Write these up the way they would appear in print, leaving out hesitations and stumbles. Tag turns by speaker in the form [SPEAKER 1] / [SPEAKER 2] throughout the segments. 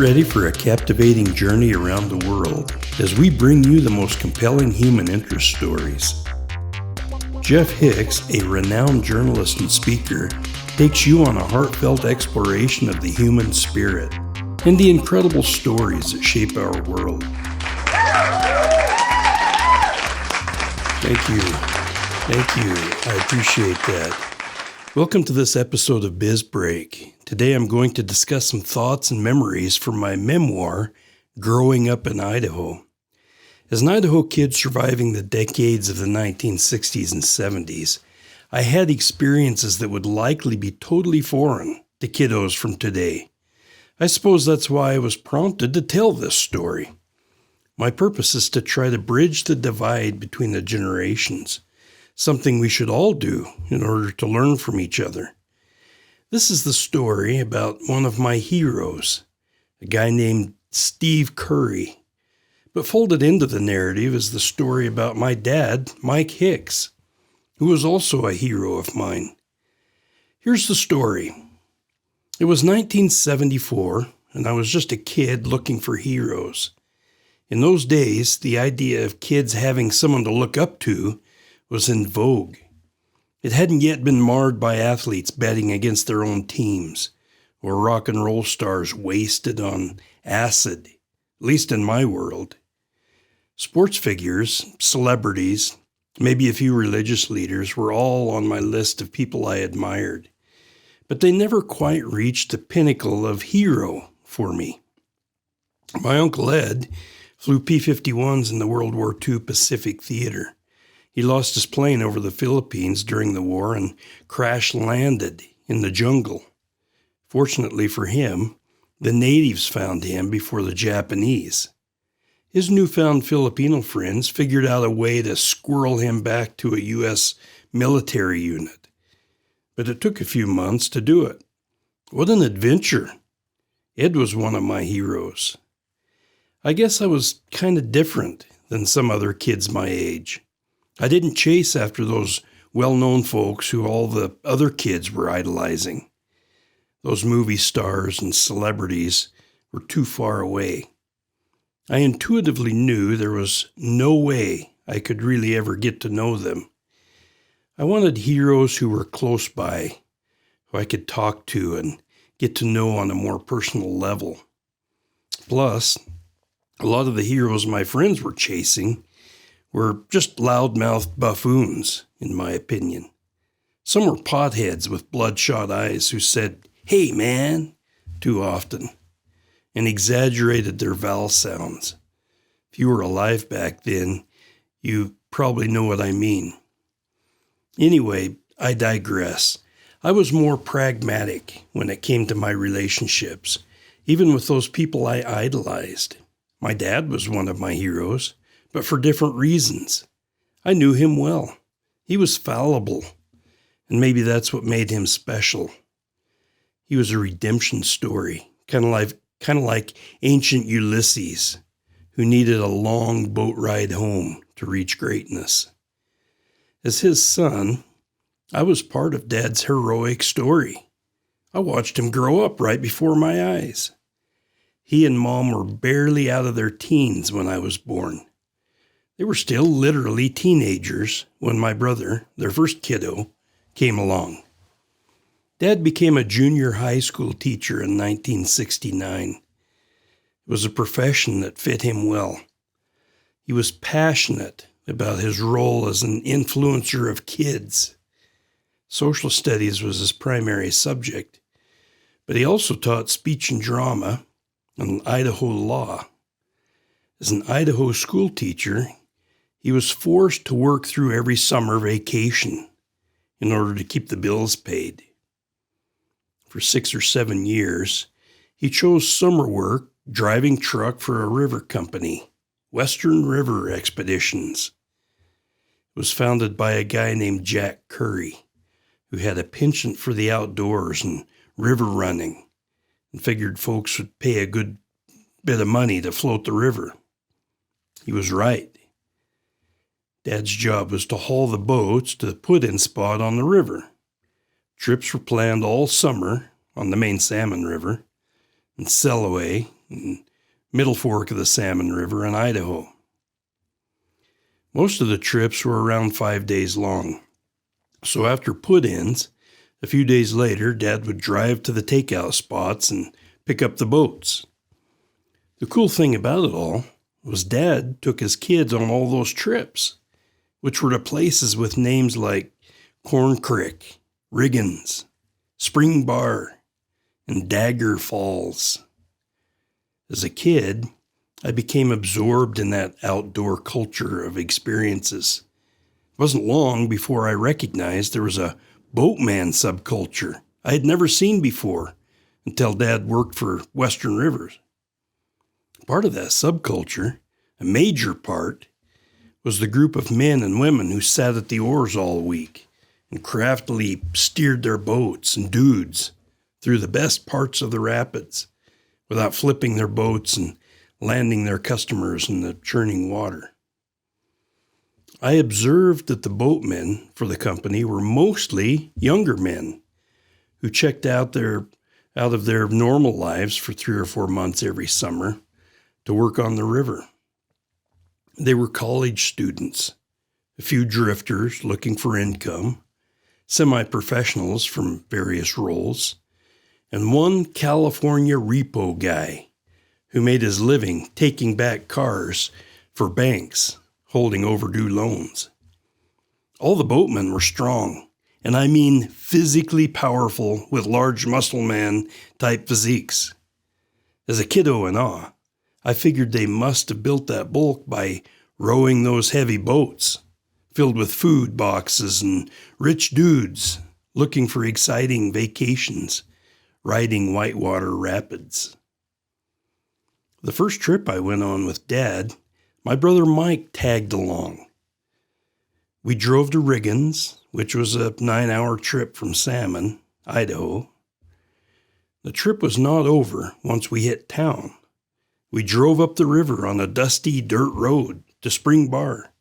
[SPEAKER 1] ready for a captivating journey around the world as we bring you the most compelling human interest stories. Jeff Hicks, a renowned journalist and speaker, takes you on a heartfelt exploration of the human spirit and the incredible stories that shape our world. Thank you. I appreciate that. Welcome to this episode of Biz Break. Today I'm going to discuss some thoughts and memories from my memoir, Growing Up in Idaho. As an Idaho kid surviving the decades of the 1960s and 70s, I had experiences that would likely be totally foreign to kiddos from today. I suppose that's why I was prompted to tell this story. My purpose is to try to bridge the divide between the generations, something we should all do in order to learn from each other. This is the story about one of my heroes, a guy named Steve Curry. But folded into the narrative is the story about my dad, Mike Hicks, who was also a hero of mine. Here's the story. It was 1974, and I was just a kid looking for heroes. In those days, the idea of kids having someone to look up to was in vogue. It hadn't yet been marred by athletes betting against their own teams, or rock and roll stars wasted on acid, at least in my world. Sports figures, celebrities, maybe a few religious leaders were all on my list of people I admired, but they never quite reached the pinnacle of hero for me. My Uncle Ed flew P-51s in the World War II Pacific Theater. He lost his plane over the Philippines during the war and crash-landed in the jungle. Fortunately for him, the natives found him before the Japanese. His newfound Filipino friends figured out a way to squirrel him back to a U.S. military unit. But it took a few months to do it. What an adventure! Ed was one of my heroes. I guess I was kind of different than some other kids my age. I didn't chase after those well-known folks who all the other kids were idolizing. Those movie stars and celebrities were too far away. I intuitively knew there was no way I could really ever get to know them. I wanted heroes who were close by, who I could talk to and get to know on a more personal level. Plus, a lot of the heroes my friends were chasing were just loudmouthed buffoons, in my opinion. Some were potheads with bloodshot eyes who said, "Hey, man," too often, and exaggerated their vowel sounds. If you were alive back then, you probably know what I mean. Anyway, I digress. I was more pragmatic when it came to my relationships, even with those people I idolized. My dad was one of my heroes, but for different reasons. I knew him well. He was fallible, and maybe that's what made him special. He was a redemption story, kind of like ancient Ulysses, who needed a long boat ride home to reach greatness. As his son, I was part of Dad's heroic story. I watched him grow up right before my eyes. He and Mom were barely out of their teens when I was born. They were still literally teenagers when my brother, their first kiddo, came along. Dad became a junior high school teacher in 1969. It was a profession that fit him well. He was passionate about his role as an influencer of kids. Social studies was his primary subject, but he also taught speech and drama and Idaho law. As an Idaho school teacher, he was forced to work through every summer vacation in order to keep the bills paid. For 6 or 7 years, he chose summer work driving truck for a river company, Western River Expeditions. It was founded by a guy named Jack Curry, who had a penchant for the outdoors and river running, and figured folks would pay a good bit of money to float the river. He was right. Dad's job was to haul the boats to the put-in spot on the river. Trips were planned all summer on the main salmon river, and Sellaway, and Middle Fork of the Salmon River in Idaho. Most of the trips were around 5 days long. So after put-ins, a few days later, Dad would drive to the takeout spots and pick up the boats. The cool thing about it all was Dad took his kids on all those trips, which were to places with names like Corn Creek, Riggins, Spring Bar, and Dagger Falls. As a kid, I became absorbed in that outdoor culture of experiences. It wasn't long before I recognized there was a boatman subculture I had never seen before until Dad worked for Western Rivers. Part of that subculture, a major part, was the group of men and women who sat at the oars all week and craftily steered their boats and dudes through the best parts of the rapids without flipping their boats and landing their customers in the churning water. I observed that the boatmen for the company were mostly younger men who checked out of their normal lives for 3 or 4 months every summer to work on the river. They were college students, a few drifters looking for income, semi-professionals from various roles, and one California repo guy who made his living taking back cars for banks holding overdue loans. All the boatmen were strong, and I mean physically powerful with large muscle man type physiques. As a kiddo in awe, I figured they must have built that bulk by rowing those heavy boats filled with food boxes and rich dudes looking for exciting vacations riding whitewater rapids. The first trip I went on with Dad, my brother Mike tagged along. We drove to Riggins, which was a 9-hour trip from Salmon, Idaho. The trip was not over once we hit town. We drove up the river on a dusty dirt road to Spring Bar,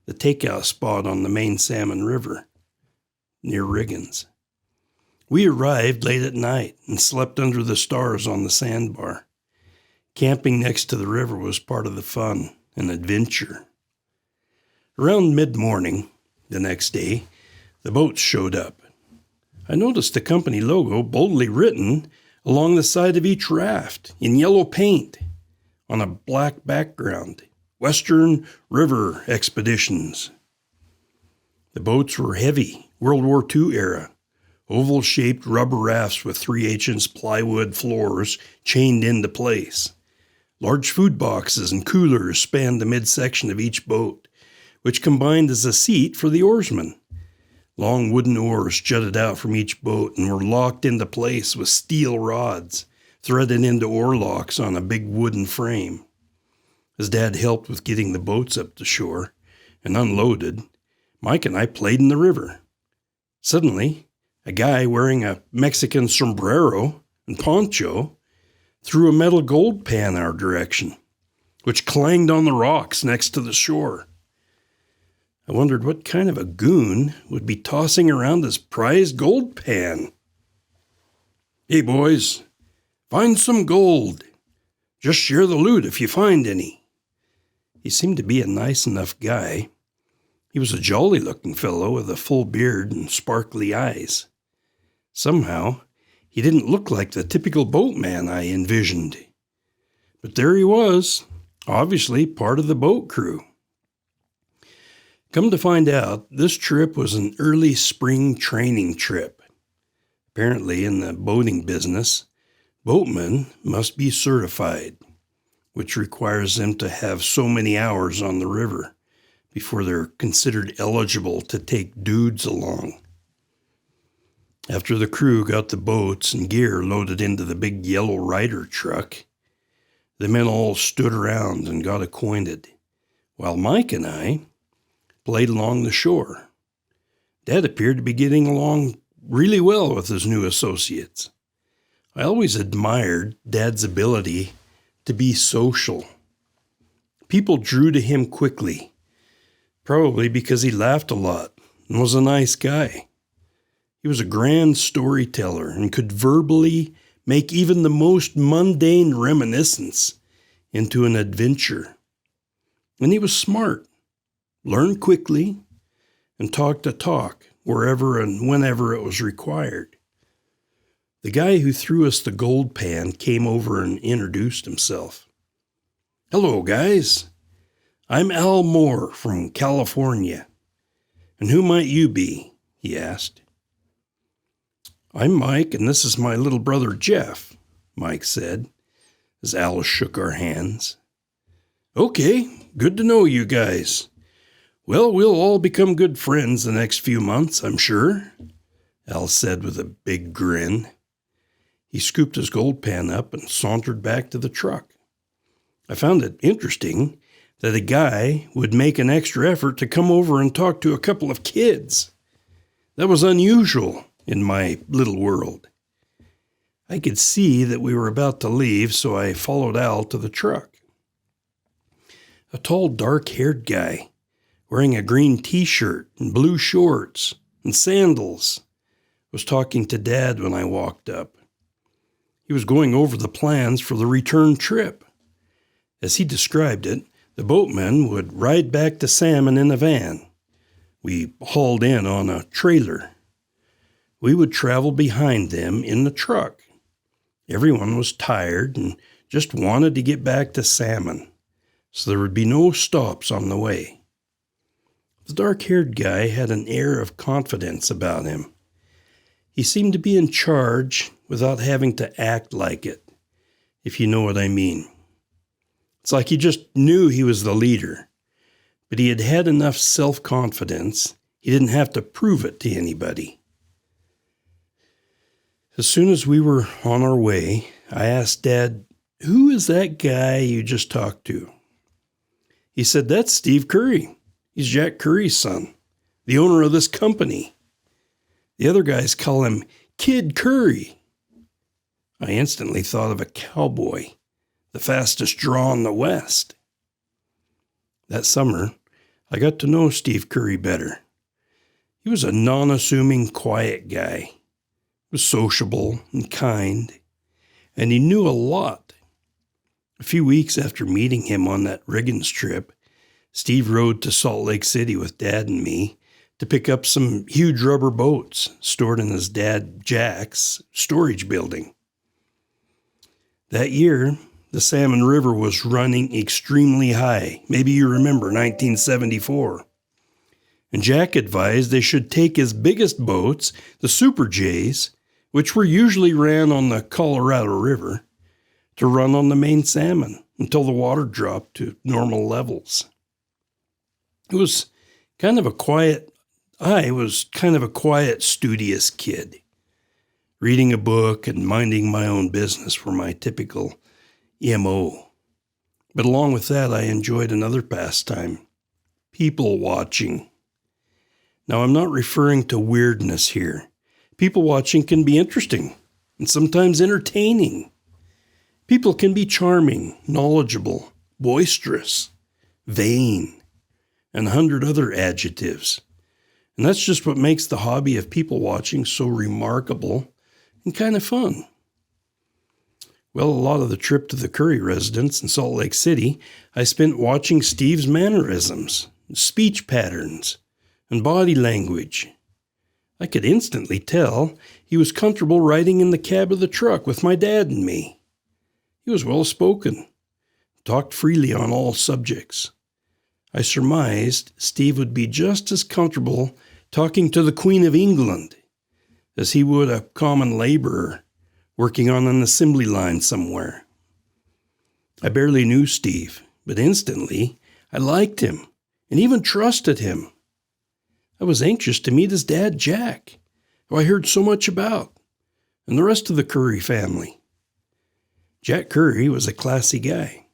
[SPEAKER 1] the takeout spot on the main Salmon River, near Riggins. We arrived late at night and slept under the stars on the sandbar. Camping next to the river was part of the fun and adventure. Around mid-morning the next day, the boats showed up. I noticed the company logo boldly written along the side of each raft in yellow paint on a black background, Western River Expeditions. The boats were heavy, World War II era, oval-shaped rubber rafts with 3/8-inch plywood floors chained into place. Large food boxes and coolers spanned the midsection of each boat, which combined as a seat for the oarsmen. Long wooden oars jutted out from each boat and were locked into place with steel rods threaded into oar locks on a big wooden frame. As Dad helped with getting the boats up to shore and unloaded, Mike and I played in the river. Suddenly, a guy wearing a Mexican sombrero and poncho threw a metal gold pan our direction, which clanged on the rocks next to the shore. I wondered what kind of a goon would be tossing around this prized gold pan. "Hey, boys, find some gold. Just share the loot if you find any." He seemed to be a nice enough guy. He was a jolly-looking fellow with a full beard and sparkly eyes. Somehow, he didn't look like the typical boatman I envisioned. But there he was, obviously part of the boat crew. Come to find out, this trip was an early spring training trip. Apparently, in the boating business, boatmen must be certified, which requires them to have so many hours on the river before they're considered eligible to take dudes along. After the crew got the boats and gear loaded into the big yellow Ryder truck, the men all stood around and got acquainted, while Mike and I played along the shore. Dad appeared to be getting along really well with his new associates. I always admired Dad's ability to be social. People drew to him quickly, probably because he laughed a lot and was a nice guy. He was a grand storyteller and could verbally make even the most mundane reminiscence into an adventure. And he was smart, learned quickly, and talked the talk wherever and whenever it was required. The guy who threw us the gold pan came over and introduced himself. "Hello, guys. I'm Al Moore from California. And who might you be?" he asked. "I'm Mike, and this is my little brother Jeff," Mike said, as Al shook our hands. "Okay, good to know you guys. Well, we'll all become good friends the next few months, I'm sure," Al said with a big grin. He scooped his gold pan up and sauntered back to the truck. I found it interesting that a guy would make an extra effort to come over and talk to a couple of kids. That was unusual in my little world. I could see that we were about to leave, so I followed Al to the truck. A tall, dark-haired guy, wearing a green t-shirt and blue shorts and sandals, was talking to Dad when I walked up. He was going over the plans for the return trip. As he described it, the boatmen would ride back to Salmon in a van. We hauled in on a trailer. We would travel behind them in the truck. Everyone was tired and just wanted to get back to Salmon, so there would be no stops on the way. The dark-haired guy had an air of confidence about him. He seemed to be in charge without having to act like it, if you know what I mean. It's like he just knew he was the leader, but he had had enough self-confidence, he didn't have to prove it to anybody. As soon as we were on our way, I asked Dad, "Who is that guy you just talked to?" He said, "That's Steve Curry. He's Jack Curry's son, the owner of this company. The other guys call him Kid Curry." I instantly thought of a cowboy, the fastest draw in the West. That summer, I got to know Steve Curry better. He was a non-assuming, quiet guy. He was sociable and kind, and he knew a lot. A few weeks after meeting him on that Riggins trip, Steve rode to Salt Lake City with Dad and me to pick up some huge rubber boats stored in his dad Jack's storage building. That year, the Salmon River was running extremely high. Maybe you remember 1974. And Jack advised they should take his biggest boats, the Super Jays, which were usually ran on the Colorado River, to run on the main Salmon until the water dropped to normal levels. I was kind of a quiet, studious kid. Reading a book and minding my own business were my typical MO. But along with that, I enjoyed another pastime, people watching. Now, I'm not referring to weirdness here. People watching can be interesting and sometimes entertaining. People can be charming, knowledgeable, boisterous, vain, and 100 other adjectives. And that's just what makes the hobby of people watching so remarkable and kind of fun. Well, a lot of the trip to the Curry residence in Salt Lake City, I spent watching Steve's mannerisms, speech patterns, and body language. I could instantly tell he was comfortable riding in the cab of the truck with my dad and me. He was well-spoken, talked freely on all subjects. I surmised Steve would be just as comfortable talking to the Queen of England as he would a common laborer working on an assembly line somewhere. I barely knew Steve, but instantly I liked him and even trusted him. I was anxious to meet his dad, Jack, who I heard so much about, and the rest of the Curry family. Jack Curry was a classy guy,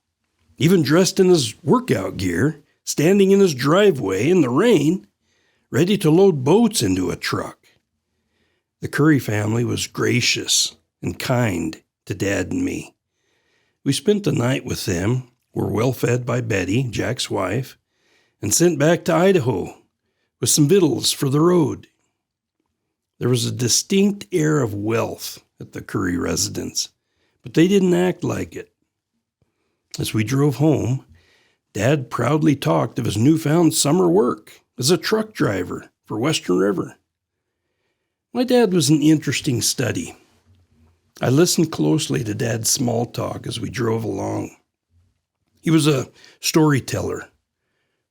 [SPEAKER 1] even dressed in his workout gear, standing in his driveway in the rain, ready to load boats into a truck. The Curry family was gracious and kind to Dad and me. We spent the night with them, were well fed by Betty, Jack's wife, and sent back to Idaho with some victuals for the road. There was a distinct air of wealth at the Curry residence, but they didn't act like it. As we drove home, Dad proudly talked of his newfound summer work as a truck driver for Western River. My dad was an interesting study. I listened closely to Dad's small talk as we drove along. He was a storyteller,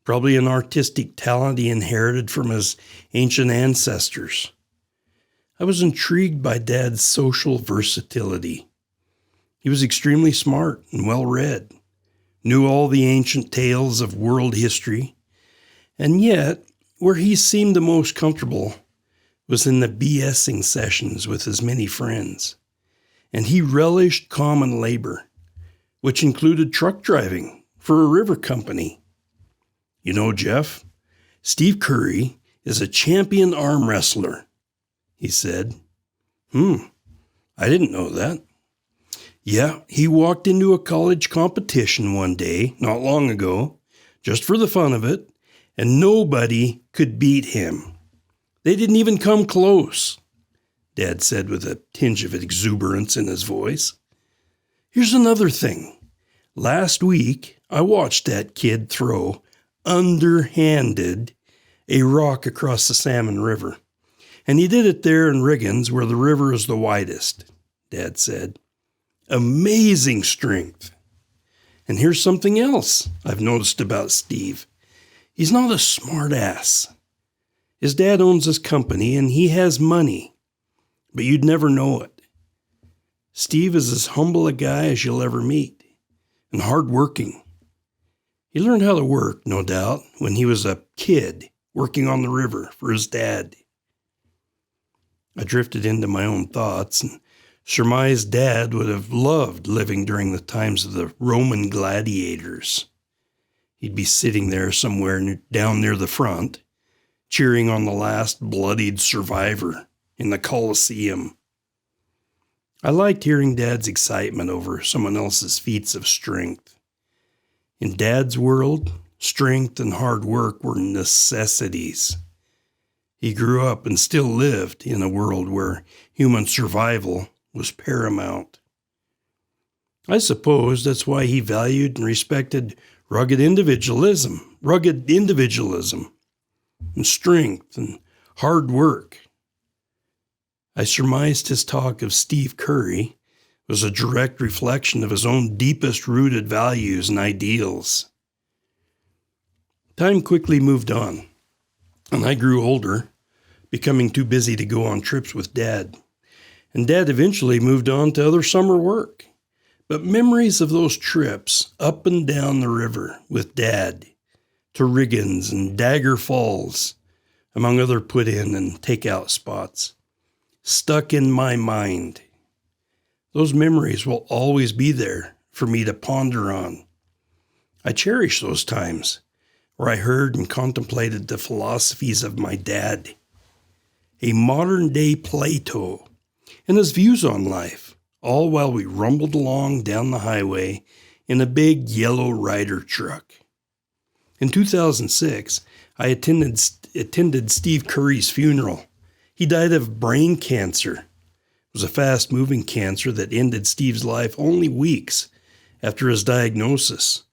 [SPEAKER 1] probably an artistic talent he inherited from his ancient ancestors. I was intrigued by Dad's social versatility. He was extremely smart and well-read, knew all the ancient tales of world history, and yet, where he seemed the most comfortable was in the BSing sessions with his many friends. And he relished common labor, which included truck driving for a river company. You know, Jeff, Steve Curry is a champion arm wrestler, he said. I didn't know that. Yeah, he walked into a college competition one day, not long ago, just for the fun of it, and nobody could beat him. They didn't even come close, Dad said with a tinge of exuberance in his voice. Here's another thing. Last week, I watched that kid throw, underhanded, a rock across the Salmon River. And he did it there in Riggins, where the river is the widest, Dad said. Amazing strength. And here's something else I've noticed about Steve. He's not a smart ass. His dad owns his company and he has money, but you'd never know it. Steve is as humble a guy as you'll ever meet, and hardworking. He learned how to work, no doubt, when he was a kid working on the river for his dad. I drifted into my own thoughts and surmised Dad would have loved living during the times of the Roman gladiators. He'd be sitting there somewhere down near the front, cheering on the last bloodied survivor in the Colosseum. I liked hearing Dad's excitement over someone else's feats of strength. In Dad's world, strength and hard work were necessities. He grew up and still lived in a world where human survival was paramount. I suppose that's why he valued and respected rugged individualism, and strength and hard work. I surmised his talk of Steve Curry was a direct reflection of his own deepest rooted values and ideals. Time quickly moved on, and I grew older, becoming too busy to go on trips with Dad. And Dad eventually moved on to other summer work. But memories of those trips up and down the river with Dad to Riggins and Dagger Falls, among other put-in and take-out spots, stuck in my mind. Those memories will always be there for me to ponder on. I cherish those times where I heard and contemplated the philosophies of my dad, a modern-day Plato, and his views on life, all while we rumbled along down the highway in a big yellow Ryder truck. In 2006, I attended Steve Curry's funeral. He died of brain cancer. It was a fast-moving cancer that ended Steve's life only weeks after his diagnosis.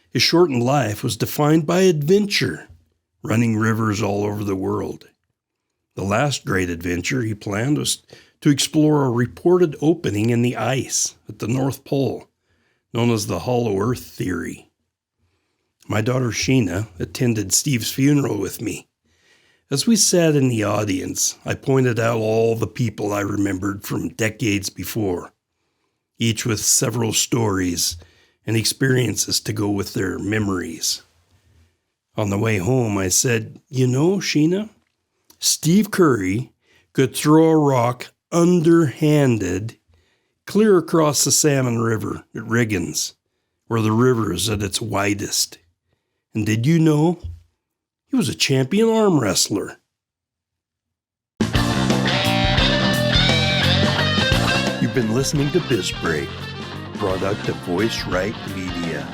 [SPEAKER 1] His shortened life was defined by adventure, running rivers all over the world. The last great adventure he planned was to explore a reported opening in the ice at the North Pole, known as the Hollow Earth Theory. My daughter Sheena attended Steve's funeral with me. As we sat in the audience, I pointed out all the people I remembered from decades before, each with several stories and experiences to go with their memories. On the way home, I said, "You know, Sheena, Steve Curry could throw a rock underhanded clear across the Salmon River at Riggins, where the river is at its widest. And did you know he was a champion arm wrestler?" You've been listening to BizBreak, product of Voice Right Media.